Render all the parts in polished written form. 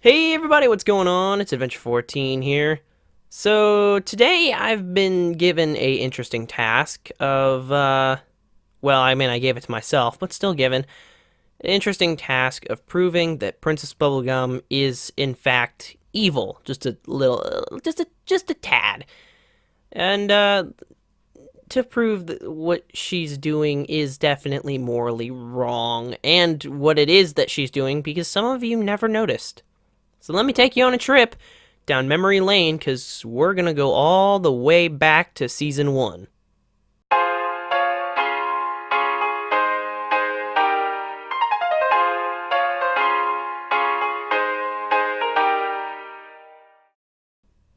Hey everybody, what's going on? It's Adventure 14 here. So today I've been given a interesting task of, well, I gave it to myself, but still given an interesting task of proving that Princess Bubblegum is in fact evil, just a little, just a tad. And to prove that what she's doing is definitely morally wrong, and what it is that she's doing, because some of you never noticed. So let me take you on a trip down memory lane, because we're going to go all the way back to Season 1.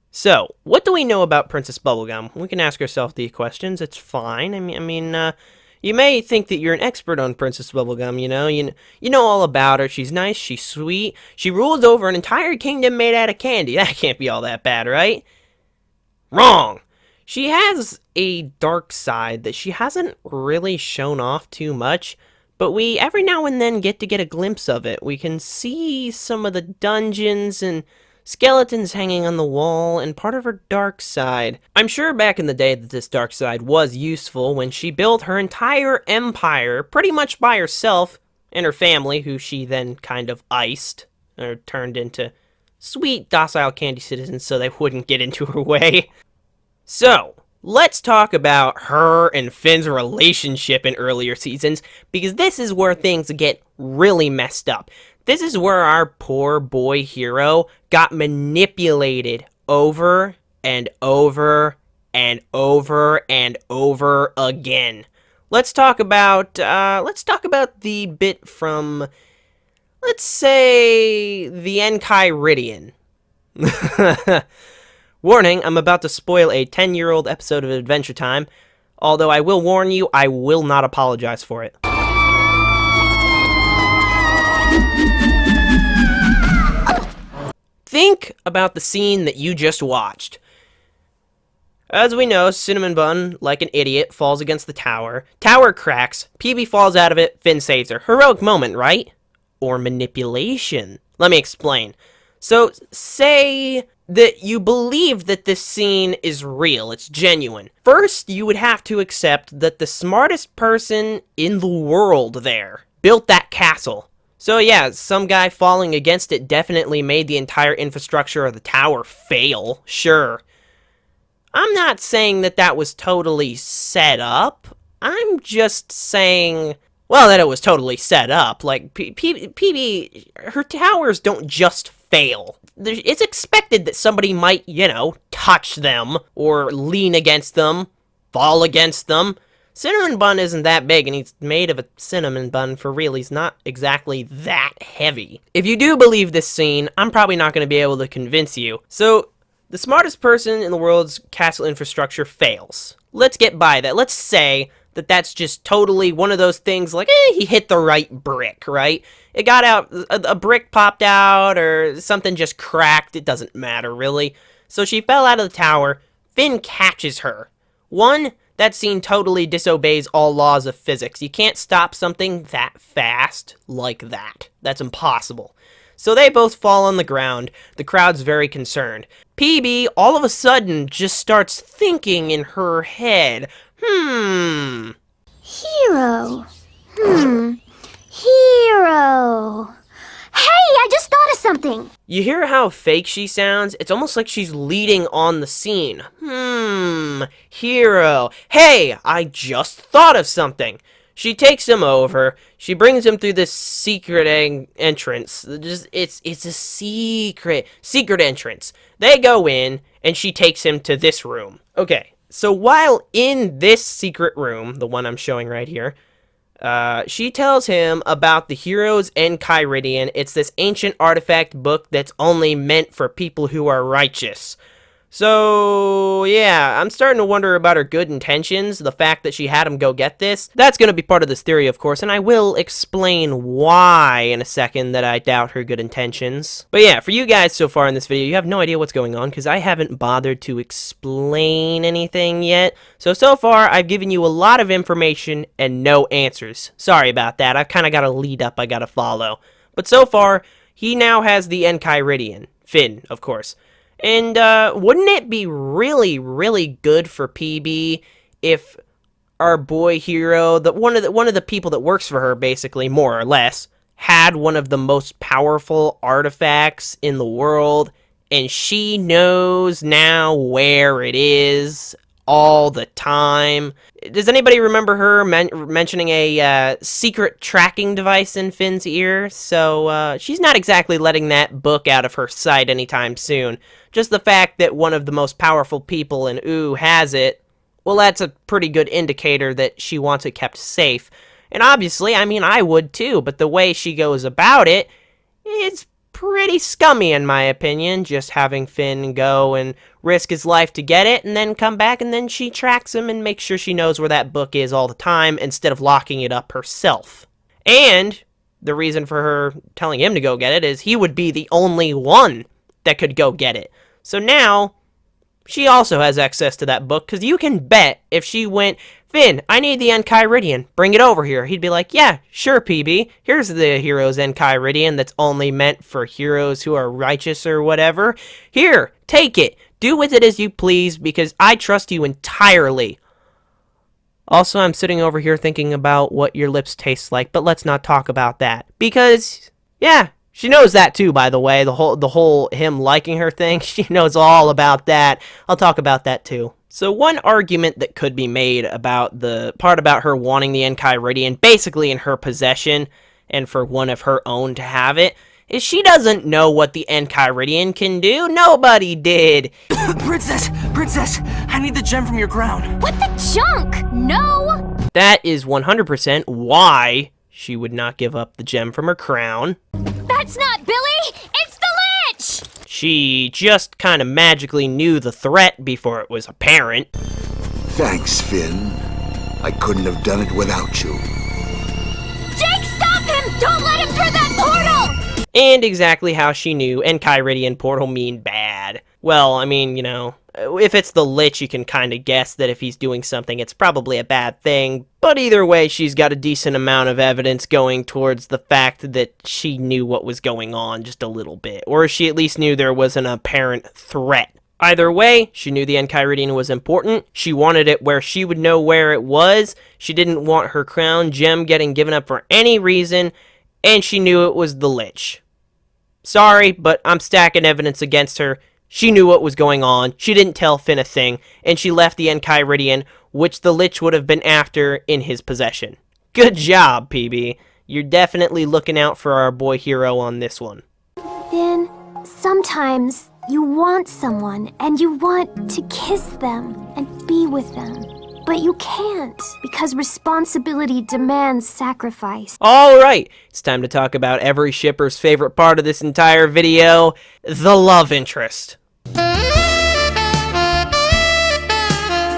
So, what do we know about Princess Bubblegum? We can ask ourselves these questions. It's fine. You may think that you're an expert on Princess Bubblegum, you know all about her. She's nice, she's sweet, she rules over an entire kingdom made out of candy. That can't be all that bad, right? Wrong! She has a dark side that she hasn't really shown off too much, but we every now and then get a glimpse of it. We can see some of the dungeons and skeletons hanging on the wall, and part of her dark side. I'm sure back in the day that this dark side was useful when she built her entire empire pretty much by herself and her family, who she then kind of iced, or turned into sweet, docile candy citizens so they wouldn't get into her way. So, let's talk about her and Finn's relationship in earlier seasons, because this is where things get really messed up. This is where our poor boy hero got manipulated over and over and over and over again. Let's talk about the bit from, let's say, the Enchiridion. Warning, I'm about to spoil a 10-year-old episode of Adventure Time, although I will warn you, I will not apologize for it. Think about the scene that you just watched. As we know, Cinnamon Bun, like an idiot, falls against the tower. Tower cracks, PB falls out of it, Finn saves her. Heroic moment, right? Or manipulation. Let me explain. So, say that you believe that this scene is real, it's genuine. First, you would have to accept that the smartest person in the world there built that castle. So yeah, some guy falling against it definitely made the entire infrastructure of the tower fail, sure. I'm not saying that that was totally set up. I'm just saying, well, that it was totally set up. Like, PB, her towers don't just fail. It's expected that somebody might, touch them, or lean against them, fall against them. Cinnamon Bun isn't that big, and he's made of a cinnamon bun for real. He's not exactly that heavy. If you do believe this scene, I'm probably not going to be able to convince you. So, the smartest person in the world's castle infrastructure fails. Let's get by that. Let's say that that's just totally one of those things like, he hit the right brick, right? It got out, a brick popped out, or something just cracked. It doesn't matter, really. So she fell out of the tower. Finn catches her. That scene totally disobeys all laws of physics. You can't stop something that fast like that. That's impossible. So they both fall on the ground. The crowd's very concerned. PB all of a sudden just starts thinking in her head, Hero. Hero. Hey, I just thought of something. You hear how fake she sounds? It's almost like she's leading on the scene. Hero. Hey, I just thought of something. She takes him over. She brings him through this secret entrance. It's a secret entrance. They go in, and she takes him to this room. Okay, so while in this secret room, the one I'm showing right here, she tells him about the Heroes Enchiridion. It's this ancient artifact book that's only meant for people who are righteous. So, yeah, I'm starting to wonder about her good intentions, the fact that she had him go get this. That's going to be part of this theory, of course, and I will explain why in a second that I doubt her good intentions. But yeah, for you guys so far in this video, you have no idea what's going on, because I haven't bothered to explain anything yet. So far, I've given you a lot of information and no answers. Sorry about that, I've kind of got a lead up I got to follow. But so far, he now has the Enchiridion. Finn, of course. And wouldn't it be really, really good for PB if our boy hero, one of the people that works for her, basically, more or less, had one of the most powerful artifacts in the world, and she knows now where it is all the time? Does anybody remember her mentioning a secret tracking device in Finn's ear? So she's not exactly letting that book out of her sight anytime soon. Just the fact that one of the most powerful people in OO has it, well, that's a pretty good indicator that she wants it kept safe. And obviously, I mean, I would too, but the way she goes about it, it's pretty scummy in my opinion, just having Finn go and risk his life to get it, and then come back, and then she tracks him and makes sure she knows where that book is all the time, instead of locking it up herself. And the reason for her telling him to go get it is he would be the only one that could go get it. So now, she also has access to that book, because you can bet if she went, Finn, I need the Enchiridion, bring it over here. He'd be like, yeah, sure, PB. Here's the hero's Enchiridion that's only meant for heroes who are righteous or whatever. Here, take it. Do with it as you please, because I trust you entirely. Also, I'm sitting over here thinking about what your lips taste like, but let's not talk about that. Because, yeah, she knows that too, by the way. The whole him liking her thing, she knows all about that. I'll talk about that too. So one argument that could be made about the part about her wanting the Enchiridion basically in her possession, and for one of her own to have it, is she doesn't know what the Enchiridion can do. Nobody did. Princess, I need the gem from your crown. What the junk? No! That is 100% why she would not give up the gem from her crown. That's not Billy! It's the Lich! She just kind of magically knew the threat before it was apparent. Thanks, Finn. I couldn't have done it without you. Jake, stop him! Don't let him through that portal! And exactly how she knew Enchiridion portal mean bad. Well, I mean, you know, if it's the Lich, you can kind of guess that if he's doing something, it's probably a bad thing. But either way, she's got a decent amount of evidence going towards the fact that she knew what was going on just a little bit. Or she at least knew there was an apparent threat. Either way, she knew the Enchiridion was important. She wanted it where she would know where it was. She didn't want her crown gem getting given up for any reason. And she knew it was the Lich. Sorry, but I'm stacking evidence against her. She knew what was going on, she didn't tell Finn a thing, and she left the Enchiridion, which the Lich would have been after, in his possession. Good job, PB. You're definitely looking out for our boy hero on this one. Finn, sometimes you want someone and you want to kiss them and be with them. But you can't, because responsibility demands sacrifice. Alright, it's time to talk about every shipper's favorite part of this entire video, the love interest.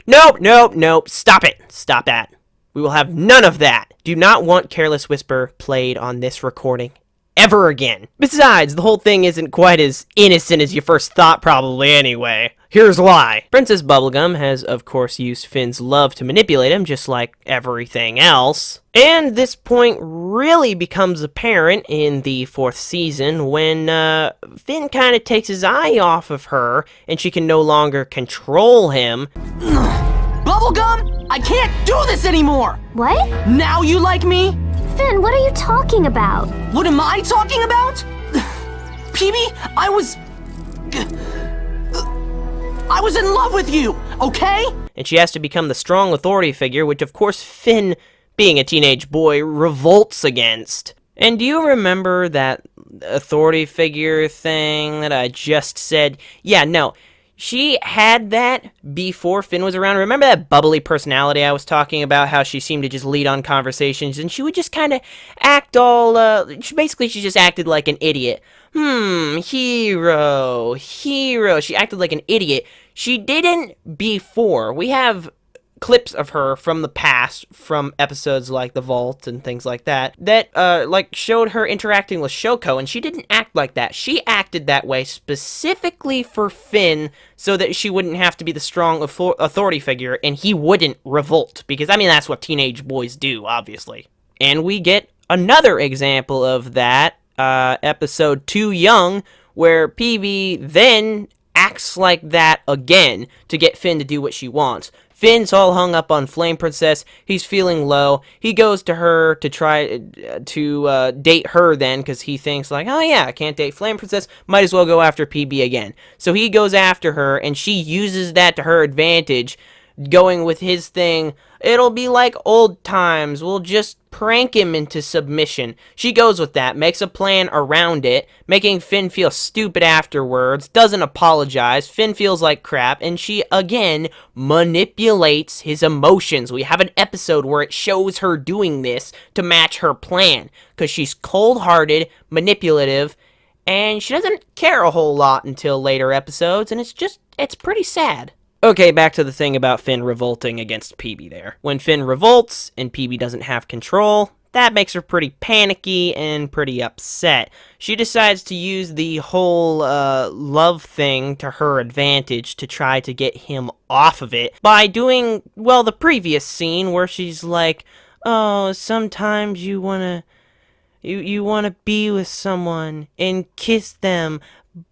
Nope, stop it, stop that. We will have none of that. Do not want Careless Whisper played on this recording ever again. Besides, the whole thing isn't quite as innocent as you first thought probably anyway. Here's why. Princess Bubblegum has, of course, used Finn's love to manipulate him, just like everything else. And this point really becomes apparent in the 4th season when Finn kind of takes his eye off of her, and she can no longer control him. Bubblegum, I can't do this anymore! What? Now you like me? Finn, what are you talking about? What am I talking about? PB, I was in love with you, okay? And she has to become the strong authority figure, which of course Finn, being a teenage boy, revolts against. And do you remember that authority figure thing that I just said? Yeah, no. She had that before Finn was around. Remember that bubbly personality I was talking about? How she seemed to just lead on conversations, and she would just kind of act all, she just acted like an idiot. Hero. She acted like an idiot. She didn't before. We have clips of her from the past, from episodes like The Vault and things like that, that showed her interacting with Shoko, and she didn't act like that. She acted that way specifically for Finn, so that she wouldn't have to be the strong authority figure, and he wouldn't revolt, because, I mean, that's what teenage boys do, obviously. And we get another example of that episode Too Young, where PB then acts like that again to get Finn to do what she wants. Finn's all hung up on Flame Princess. He's feeling low. He goes to her to try to date her then, because he thinks like, oh yeah, I can't date Flame Princess. Might as well go after PB again. So he goes after her, and she uses that to her advantage, going with his thing. It'll be like old times. We'll just prank him into submission. She goes with that, makes a plan around it, making Finn feel stupid afterwards, doesn't apologize. Finn feels like crap, and she again manipulates his emotions. We have an episode where it shows her doing this to match her plan, because she's cold-hearted, manipulative, and she doesn't care a whole lot until later episodes, and it's pretty sad. Okay, back to the thing about Finn revolting against PB there. When Finn revolts and PB doesn't have control, that makes her pretty panicky and pretty upset. She decides to use the whole love thing to her advantage to try to get him off of it by doing, well, the previous scene where she's like, oh, sometimes you wanna be with someone and kiss them,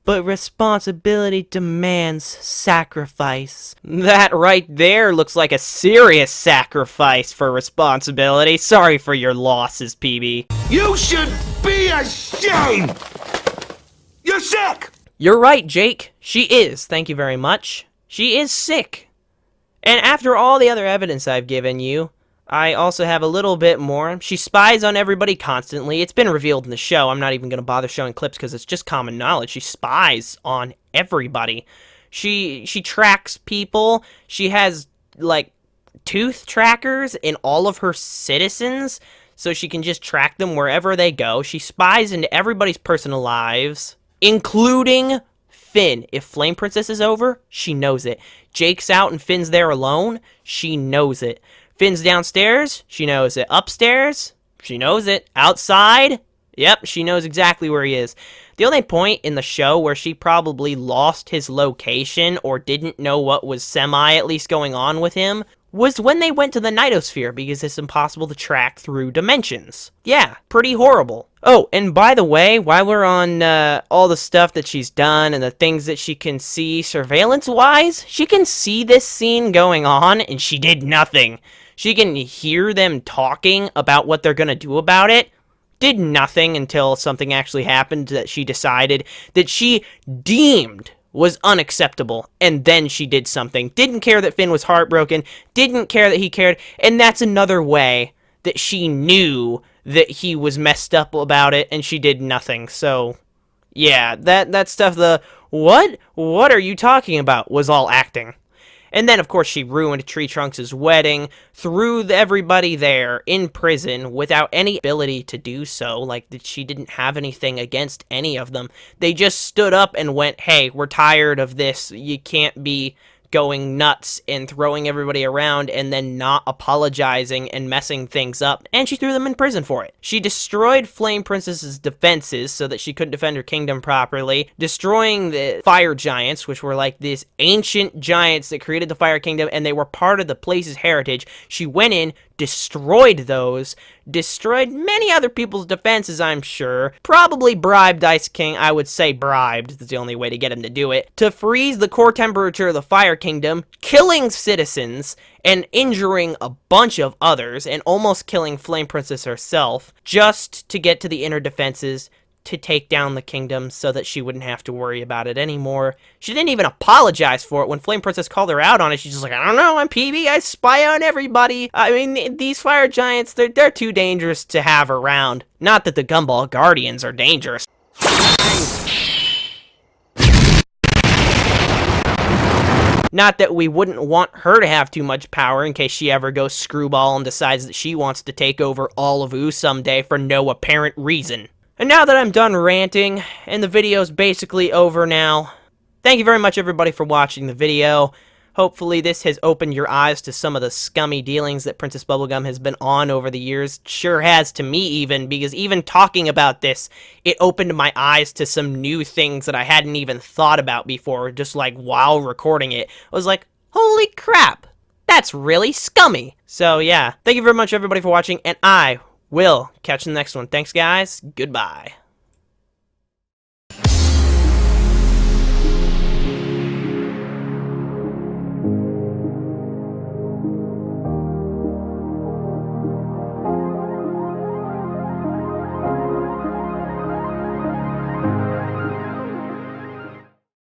but responsibility demands sacrifice. That right there looks like a serious sacrifice for responsibility. Sorry for your losses, PB. You should be ashamed! You're sick! You're right, Jake. She is. Thank you very much. She is sick. And after all the other evidence I've given you, I also have a little bit more. She spies on everybody constantly. It's been revealed in the show. I'm not even going to bother showing clips because it's just common knowledge. She spies on everybody. She tracks people. She has, like, tooth trackers in all of her citizens, so she can just track them wherever they go. She spies into everybody's personal lives, including Finn. If Flame Princess is over, she knows it. Jake's out and Finn's there alone, she knows it. Finn's downstairs, she knows it. Upstairs, she knows it. Outside, yep, she knows exactly where he is. The only point in the show where she probably lost his location or didn't know what was at least going on with him was when they went to the Nightosphere, because it's impossible to track through dimensions. Yeah, pretty horrible. Oh, and by the way, while we're on all the stuff that she's done and the things that she can see surveillance-wise, she can see this scene going on, and she did nothing. She can hear them talking about what they're gonna do about it. Did nothing until something actually happened that she decided that she deemed was unacceptable, and then she did something. Didn't care that Finn was heartbroken, didn't care that he cared, and that's another way that she knew that he was messed up about it, and she did nothing. So, yeah, that stuff, the what are you talking about, was all acting. And then, of course, she ruined Treetrunks' wedding, threw everybody there in prison without any ability to do so, like that she didn't have anything against any of them. They just stood up and went, hey, we're tired of this, you can't be going nuts and throwing everybody around and then not apologizing and messing things up, and she threw them in prison for it. She destroyed Flame Princess's defenses so that she couldn't defend her kingdom properly, destroying the fire giants, which were like these ancient giants that created the fire kingdom, and they were part of the place's heritage. She went in, destroyed those, destroyed many other people's defenses, I'm sure, probably bribed Ice King, I would say bribed, that's the only way to get him to do it, to freeze the core temperature of the Fire Kingdom, killing citizens, and injuring a bunch of others, and almost killing Flame Princess herself, just to get to the inner defenses, to take down the kingdom so that she wouldn't have to worry about it anymore. She didn't even apologize for it. When Flame Princess called her out on it, she's just like, I don't know, I'm PB, I spy on everybody. I mean, these fire giants, they're too dangerous to have around. Not that the Gumball Guardians are dangerous. Not that we wouldn't want her to have too much power in case she ever goes screwball and decides that she wants to take over all of Ooo someday for no apparent reason. And now that I'm done ranting, and the video's basically over now, thank you very much everybody for watching the video. Hopefully this has opened your eyes to some of the scummy dealings that Princess Bubblegum has been on over the years. Sure has to me even, because even talking about this, it opened my eyes to some new things that I hadn't even thought about before, just like while recording it. I was like, holy crap, that's really scummy. So yeah, thank you very much everybody for watching, and I will catch you in the next one. Thanks guys, goodbye.